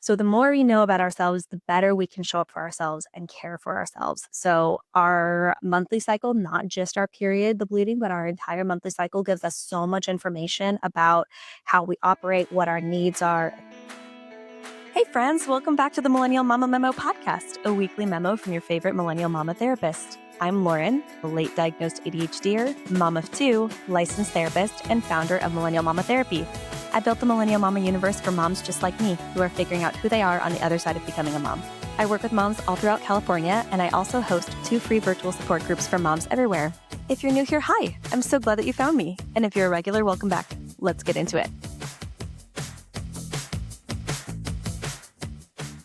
So the more we know about ourselves, the better we can show up for ourselves and care for ourselves. So our monthly cycle, not just our period, the bleeding, but our entire monthly cycle gives us so much information about how we operate, what our needs are. Hey friends, welcome back to the Millennial Mama Memo podcast, a weekly memo from your favorite Millennial Mama therapist. I'm Lauren, a late diagnosed ADHDer, mom of two, licensed therapist, and founder of Millennial Mama Therapy. I built the Millennial Mama universe for moms just like me who are figuring out who they are on the other side of becoming a mom. I work with moms all throughout California, and I also host 2 free virtual support groups for moms everywhere. If you're new here, hi, I'm so glad that you found me. And if you're a regular, welcome back. Let's get into it.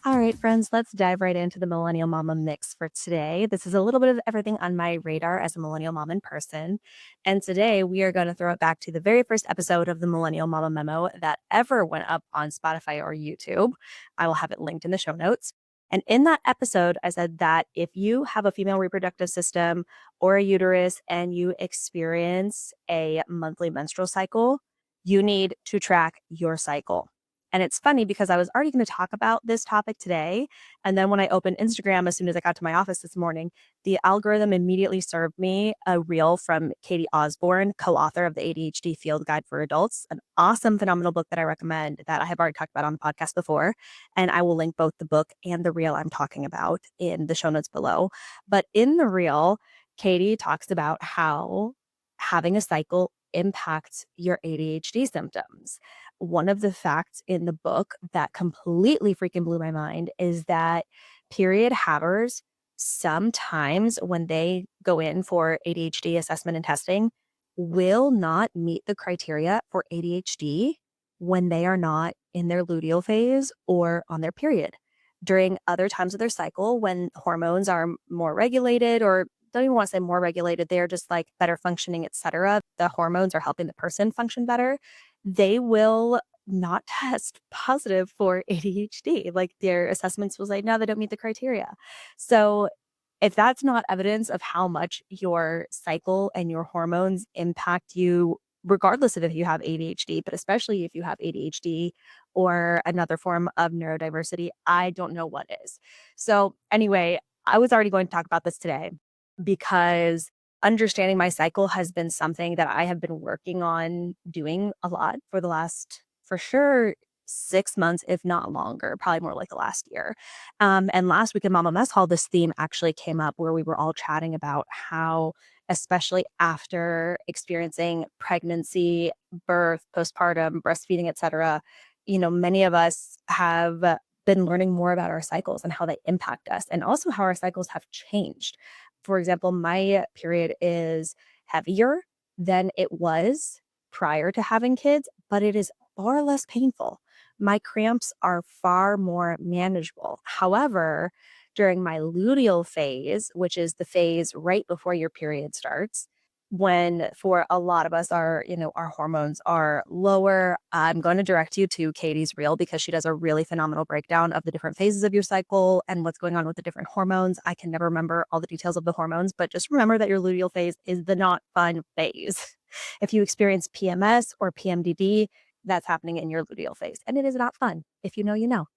All right, friends, let's dive right into the Millennial Mama mix for today. This is a little bit of everything on my radar as a Millennial Mom in person. And today we are going to throw it back to the very first episode of the Millennial Mama Memo that ever went up on Spotify or YouTube. I will have it linked in the show notes. And in that episode, I said that if you have a female reproductive system or a uterus and you experience a monthly menstrual cycle, you need to track your cycle. And it's funny because I was already going to talk about this topic today. And then when I opened Instagram, as soon as I got to my office this morning, the algorithm immediately served me a reel from Katie Osborne, co-author of the ADHD Field Guide for Adults, an awesome, phenomenal book that I recommend that I have already talked about on the podcast before. And I will link both the book and the reel I'm talking about in the show notes below. But in the reel, Katie talks about how having a cycle impacts your ADHD symptoms. One of the facts in the book that completely freaking blew my mind is that period havers, sometimes when they go in for ADHD assessment and testing, will not meet the criteria for ADHD when they are not in their luteal phase or on their period. During other times of their cycle, when hormones are more regulated, or don't even want to say more regulated, they're just like better functioning, etc. The hormones are helping the person function better. They will not test positive for ADHD. Like their assessments will say, no, they don't meet the criteria. So if that's not evidence of how much your cycle and your hormones impact you, regardless of if you have ADHD, but especially if you have ADHD or another form of neurodiversity, I don't know what is. So anyway, I was already going to talk about this today because understanding my cycle has been something that I have been working on doing a lot for the last, for sure, 6 months, if not longer, probably more like the last year. And last week in Mama Mess Hall, this theme actually came up where we were all chatting about how, especially after experiencing pregnancy, birth, postpartum, breastfeeding, etc., many of us have been learning more about our cycles and how they impact us, and also how our cycles have changed. For example, my period is heavier than it was prior to having kids, but it is far less painful. My cramps are far more manageable. However, during my luteal phase, which is the phase right before your period starts, when for a lot of us our hormones are lower, I'm going to direct you to Katie's reel because she does a really phenomenal breakdown of the different phases of your cycle and what's going on with the different hormones. I can never remember all the details of the hormones, but just remember that your luteal phase is the not fun phase. If you experience PMS or PMDD, that's happening in your luteal phase, and it is not fun. If you know, you know.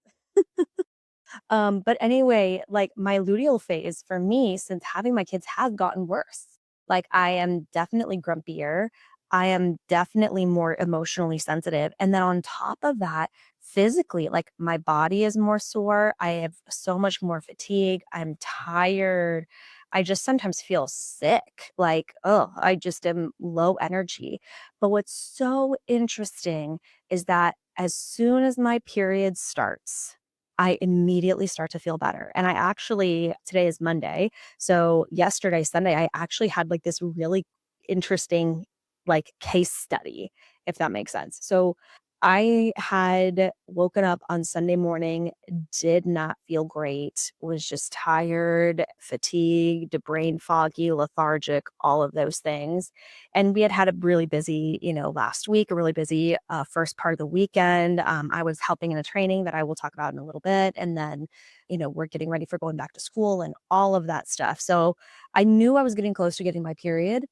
But anyway, like my luteal phase for me, since having my kids, has gotten worse. Like I am definitely grumpier. I am definitely more emotionally sensitive. And then on top of that, physically, like my body is more sore. I have so much more fatigue. I'm tired. I just sometimes feel sick. Like, oh, I just am low energy. But what's so interesting is that as soon as my period starts, I immediately start to feel better. And I actually, today is Monday. So yesterday, Sunday, I actually had like this really interesting like case study, if that makes sense. So I had woken up on Sunday morning, did not feel great, was just tired, fatigued, brain foggy, lethargic, all of those things. And we had had a really busy, last week, a really busy first part of the weekend. I was helping in a training that I will talk about in a little bit. And then, we're getting ready for going back to school and all of that stuff. So I knew I was getting close to getting my period,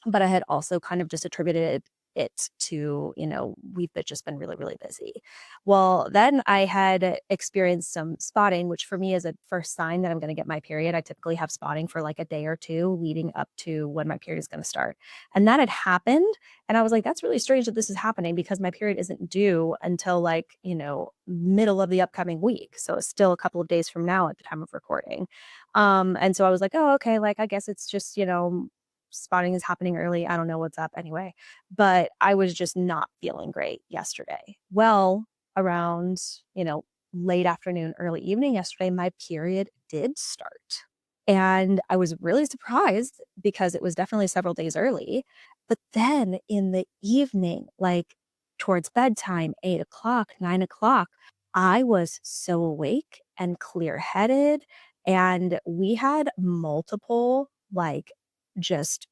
but I had also kind of just attributed it it to, we've just been really, really busy. Well, then I had experienced some spotting, which for me is a first sign that I'm going to get my period. I typically have spotting for like a day or two leading up to when my period is going to start. And that had happened. And I was like, that's really strange that this is happening because my period isn't due until like, middle of the upcoming week. So it's still a couple of days from now at the time of recording. And so I was like, oh, okay, like I guess it's just, spotting is happening early. I don't know what's up anyway. But I was just not feeling great yesterday. Well, around, you know, late afternoon, early evening yesterday, my period did start. And I was really surprised because it was definitely several days early. But then in the evening, like towards bedtime, 8 o'clock, 9 o'clock, I was so awake and clear headed. And we had multiple, like, just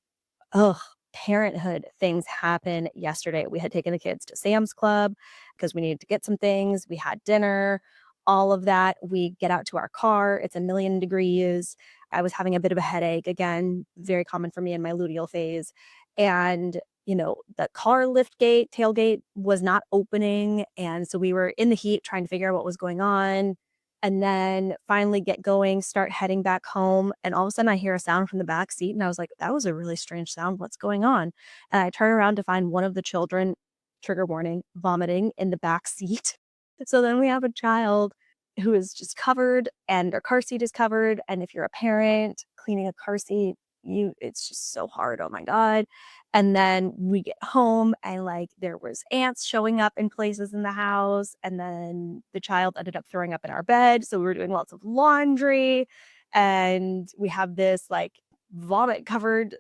ugh, parenthood things happen yesterday. We had taken the kids to Sam's Club because we needed to get some things. We had dinner, all of that. We get out to our car. It's a million degrees. I was having a bit of a headache again, very common for me in my luteal phase. And, the car lift gate, tailgate was not opening. And so we were in the heat trying to figure out what was going on and then finally get going, start heading back home. And all of a sudden I hear a sound from the back seat. And I was like, that was a really strange sound. What's going on? And I turn around to find one of the children, trigger warning, vomiting in the back seat. So then we have a child who is just covered and their car seat is covered. And if you're a parent cleaning a car seat, it's just so hard. Oh my God. And then we get home and like there was ants showing up in places in the house. And then the child ended up throwing up in our bed. So we were doing lots of laundry and we have this like vomit covered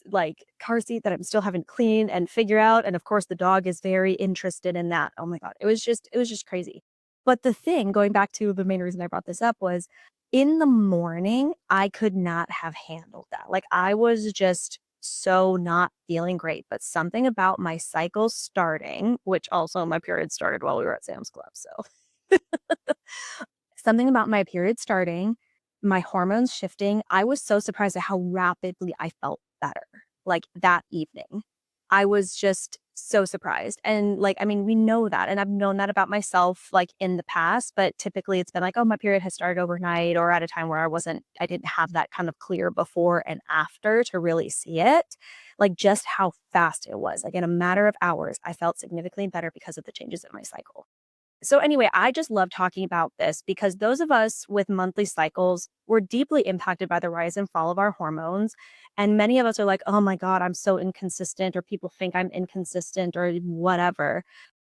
like car seat that I'm still having to clean and figure out. And of course the dog is very interested in that. Oh my God. It was just crazy. But the thing, going back to the main reason I brought this up was in the morning, I could not have handled that. Like I was just so not feeling great, but something about my cycle starting, which also my period started while we were at Sam's Club. So something about my period starting, my hormones shifting. I was so surprised at how rapidly I felt better, like that evening. I was just so surprised. And like, I mean, we know that. And I've known that about myself, like in the past, but typically it's been like, oh, my period has started overnight or at a time where I didn't have that kind of clear before and after to really see it. Like just how fast it was. Like in a matter of hours, I felt significantly better because of the changes in my cycle. So, anyway, I just love talking about this because those of us with monthly cycles, we're deeply impacted by the rise and fall of our hormones. And many of us are like, oh my God, I'm so inconsistent, or people think I'm inconsistent, or whatever.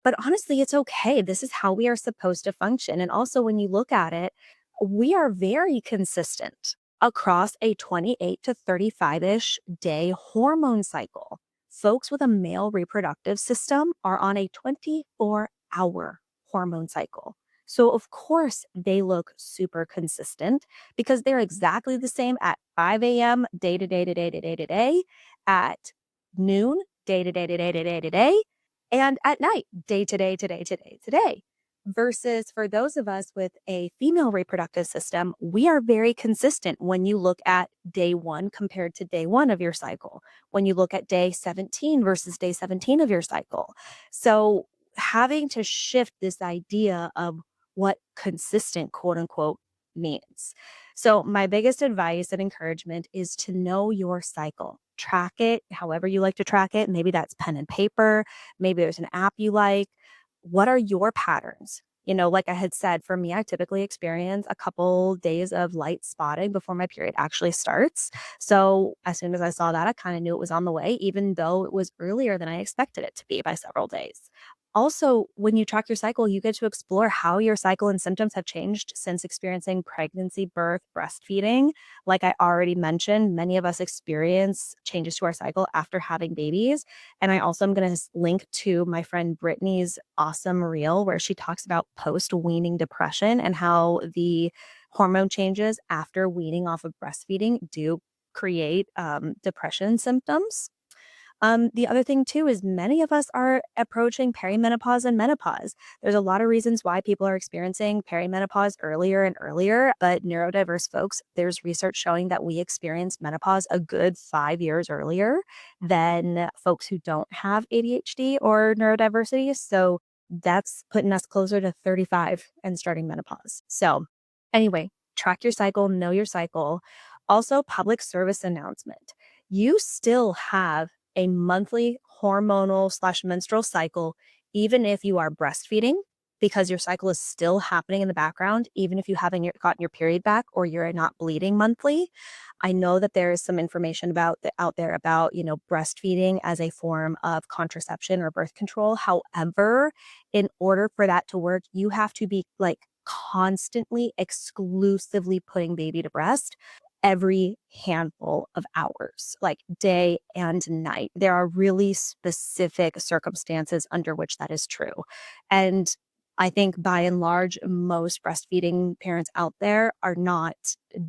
But honestly, it's okay. This is how we are supposed to function. And also, when you look at it, we are very consistent across a 28 to 35 ish day hormone cycle. Folks with a male reproductive system are on a 24-hour hormone cycle. So, of course, they look super consistent because they're exactly the same at 5 a.m., day to day to day to day to day, at noon, day to day to day to day to day, and at night, day to day to day to day to day. Versus for those of us with a female reproductive system, we are very consistent when you look at day one compared to day one of your cycle, when you look at day 17 versus day 17 of your cycle. So, having to shift this idea of what consistent, quote unquote, means. So, my biggest advice and encouragement is to know your cycle. Track it however you like to track it. Maybe that's pen and paper. Maybe there's an app you like. What are your patterns? Like I had said, for me, I typically experience a couple days of light spotting before my period actually starts. So as soon as I saw that, I kind of knew it was on the way, even though it was earlier than I expected it to be by several days. Also, when you track your cycle, you get to explore how your cycle and symptoms have changed since experiencing pregnancy, birth, breastfeeding. Like I already mentioned, many of us experience changes to our cycle after having babies. And I also am going to link to my friend Brittany's awesome reel where she talks about post weaning depression and how the hormone changes after weaning off of breastfeeding do create depression symptoms. The other thing too is many of us are approaching perimenopause and menopause. There's a lot of reasons why people are experiencing perimenopause earlier and earlier, but neurodiverse folks, there's research showing that we experience menopause a good 5 years earlier than folks who don't have ADHD or neurodiversity. So that's putting us closer to 35 and starting menopause. So, anyway, track your cycle, know your cycle. Also, public service announcement. You still have a monthly hormonal slash menstrual cycle, even if you are breastfeeding, because your cycle is still happening in the background, even if you haven't gotten your period back or you're not bleeding monthly. I know that there is some information out there about, breastfeeding as a form of contraception or birth control. However, in order for that to work, you have to be like constantly exclusively putting baby to breast every handful of hours, like day and night. There are really specific circumstances under which that is true. And I think by and large, most breastfeeding parents out there are not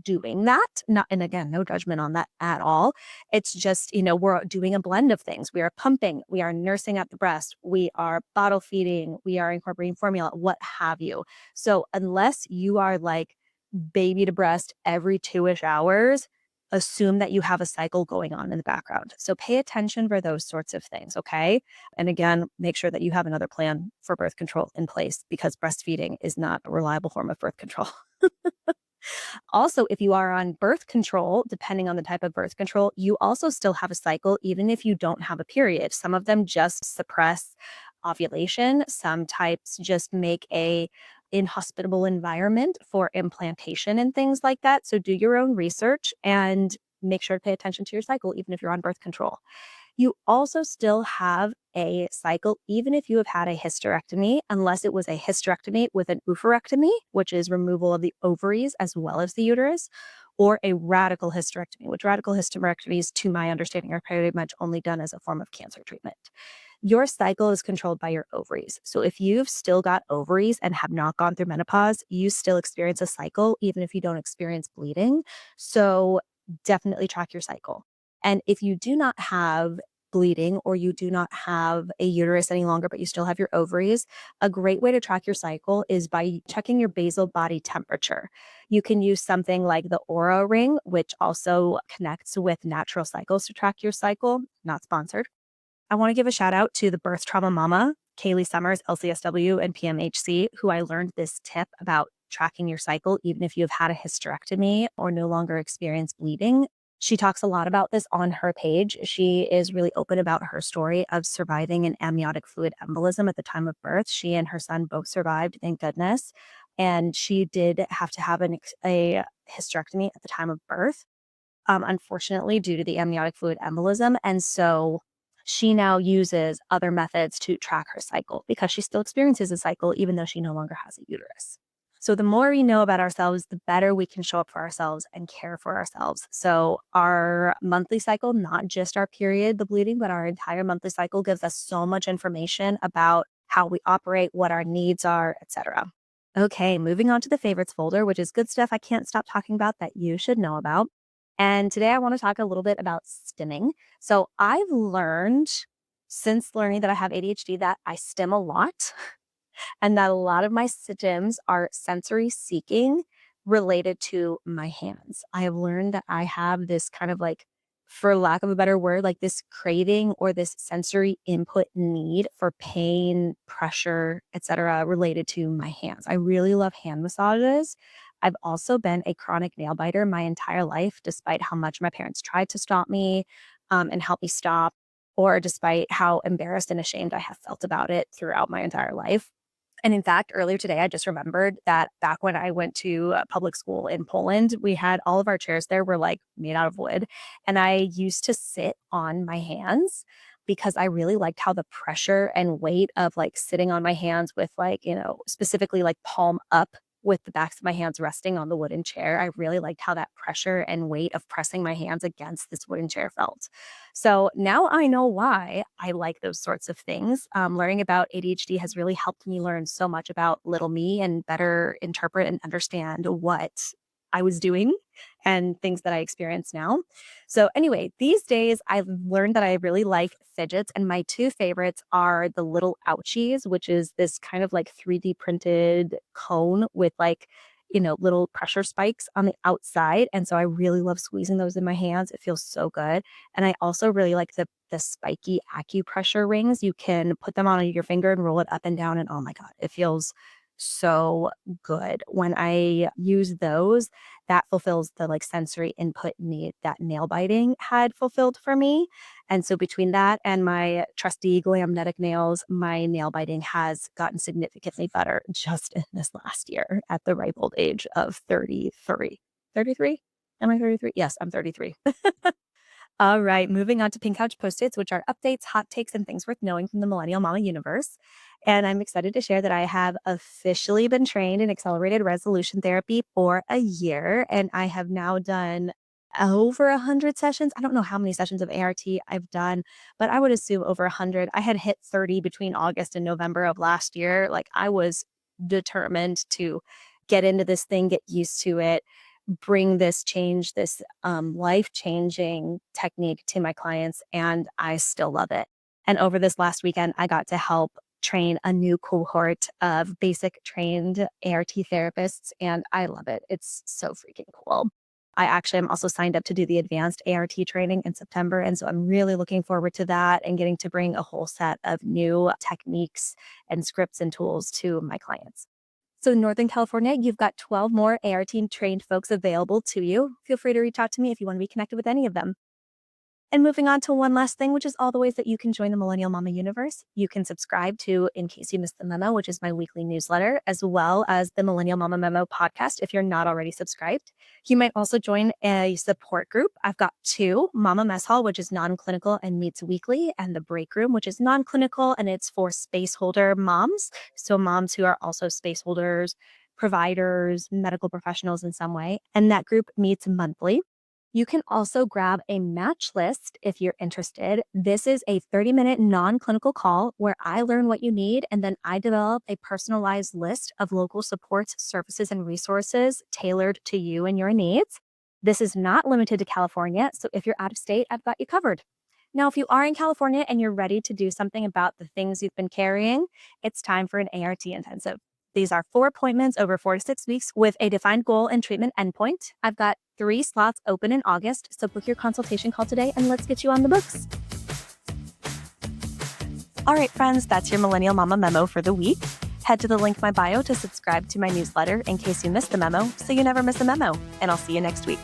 doing that. Not, and again, no judgment on that at all. It's just, we're doing a blend of things. We are pumping, we are nursing at the breast, we are bottle feeding, we are incorporating formula, what have you. So unless you are like baby to breast every 2-ish hours, assume that you have a cycle going on in the background. So pay attention for those sorts of things, okay? And again, make sure that you have another plan for birth control in place because breastfeeding is not a reliable form of birth control. Also, if you are on birth control, depending on the type of birth control, you also still have a cycle, even if you don't have a period. Some of them just suppress ovulation. Some types just make a inhospitable environment for implantation and things like that. So do your own research and make sure to pay attention to your cycle, even if you're on birth control. You also still have a cycle, even if you have had a hysterectomy, unless it was a hysterectomy with an oophorectomy, which is removal of the ovaries as well as the uterus, or a radical hysterectomy, which radical hysterectomies, to my understanding, are pretty much only done as a form of cancer treatment. Your cycle is controlled by your ovaries. So if you've still got ovaries and have not gone through menopause, you still experience a cycle, even if you don't experience bleeding. So definitely track your cycle. And if you do not have bleeding or you do not have a uterus any longer, but you still have your ovaries, a great way to track your cycle is by checking your basal body temperature. You can use something like the Aura Ring, which also connects with natural cycles to track your cycle, not sponsored. I want to give a shout out to the Birth Trauma Mama, Kaylee Summers, LCSW, and PMHC, who I learned this tip about tracking your cycle, even if you've had a hysterectomy or no longer experience bleeding. She talks a lot about this on her page. She is really open about her story of surviving an amniotic fluid embolism at the time of birth. She and her son both survived, thank goodness. And she did have to have a hysterectomy at the time of birth, unfortunately, due to the amniotic fluid embolism. And so she now uses other methods to track her cycle because she still experiences a cycle, even though she no longer has a uterus. So the more we know about ourselves, the better we can show up for ourselves and care for ourselves. So our monthly cycle, not just our period, the bleeding, but our entire monthly cycle gives us so much information about how we operate, what our needs are, etc. Okay, moving on to the favorites folder, which is good stuff I can't stop talking about that you should know about. And today I want to talk a little bit about stimming. So I've learned since learning that I have ADHD that I stim a lot and that a lot of my stims are sensory seeking related to my hands. I have learned that I have this kind of like, for lack of a better word, like this craving or this sensory input need for pain, pressure, etc., related to my hands. I really love hand massages. I've also been a chronic nail biter my entire life, despite how much my parents tried to stop me and help me stop, or despite how embarrassed and ashamed I have felt about it throughout my entire life. And in fact, earlier today, I just remembered that back when I went to public school in Poland, we had all of our chairs there were like made out of wood. And I used to sit on my hands because I really liked how the pressure and weight of like sitting on my hands with like, specifically like palm up with the backs of my hands resting on the wooden chair. I really liked how that pressure and weight of pressing my hands against this wooden chair felt. So now I know why I like those sorts of things. Learning about ADHD has really helped me learn so much about little me and better interpret and understand what I was doing and things that I experience now. So anyway, these days I've learned that I really like fidgets, and my two favorites are the little ouchies, which is this kind of like 3D printed cone with like, little pressure spikes on the outside. And so I really love squeezing those in my hands. It feels so good. And I also really like the spiky acupressure rings. You can put them on your finger and roll it up and down. And oh my God, it feels so good. When I use those, that fulfills the like sensory input need that nail biting had fulfilled for me. And so between that and my trusty glamnetic nails, my nail biting has gotten significantly better just in this last year at the ripe old age of 33. 33? Am I 33? Yes, I'm 33. All right, moving on to Pink Couch Post-its, which are updates, hot takes, and things worth knowing from the Millennial Mama universe. And I'm excited to share that I have officially been trained in accelerated resolution therapy for a year, and I have now done over 100 sessions. I don't know how many sessions of ART I've done, but I would assume over 100. I had hit 30 between August and November of last year. Like I was determined to get into this thing, get used to it, bring this change, this life-changing technique to my clients, and I still love it. And over this last weekend, I got to help train a new cohort of basic trained ART therapists, and I love it. It's so freaking cool. I actually am also signed up to do the advanced ART training in September, and so I'm really looking forward to that and getting to bring a whole set of new techniques and scripts and tools to my clients. So in Northern California, you've got 12 more ART trained folks available to you. Feel free to reach out to me if you want to be connected with any of them. And moving on to one last thing, which is all the ways that you can join the Millennial Mama universe. You can subscribe to In Case You Missed the Memo, which is my weekly newsletter, as well as the Millennial Mama Memo podcast if you're not already subscribed. You might also join a support group. I've got two, Mama Mess Hall, which is non-clinical and meets weekly, and the Break Room, which is non-clinical and it's for space holder moms. So moms who are also space holders, providers, medical professionals in some way. And that group meets monthly. You can also grab a match list if you're interested. This is a 30-minute non-clinical call where I learn what you need, and then I develop a personalized list of local supports, services, and resources tailored to you and your needs. This is not limited to California, so if you're out of state, I've got you covered. Now, if you are in California and you're ready to do something about the things you've been carrying, it's time for an ART intensive. These are 4 appointments over 4 to 6 weeks with a defined goal and treatment endpoint. I've got 3 slots open in August, so book your consultation call today and let's get you on the books. All right, friends, that's your Millennial Mama memo for the week. Head to the link in my bio to subscribe to my newsletter in case you missed the memo so you never miss a memo, and I'll see you next week.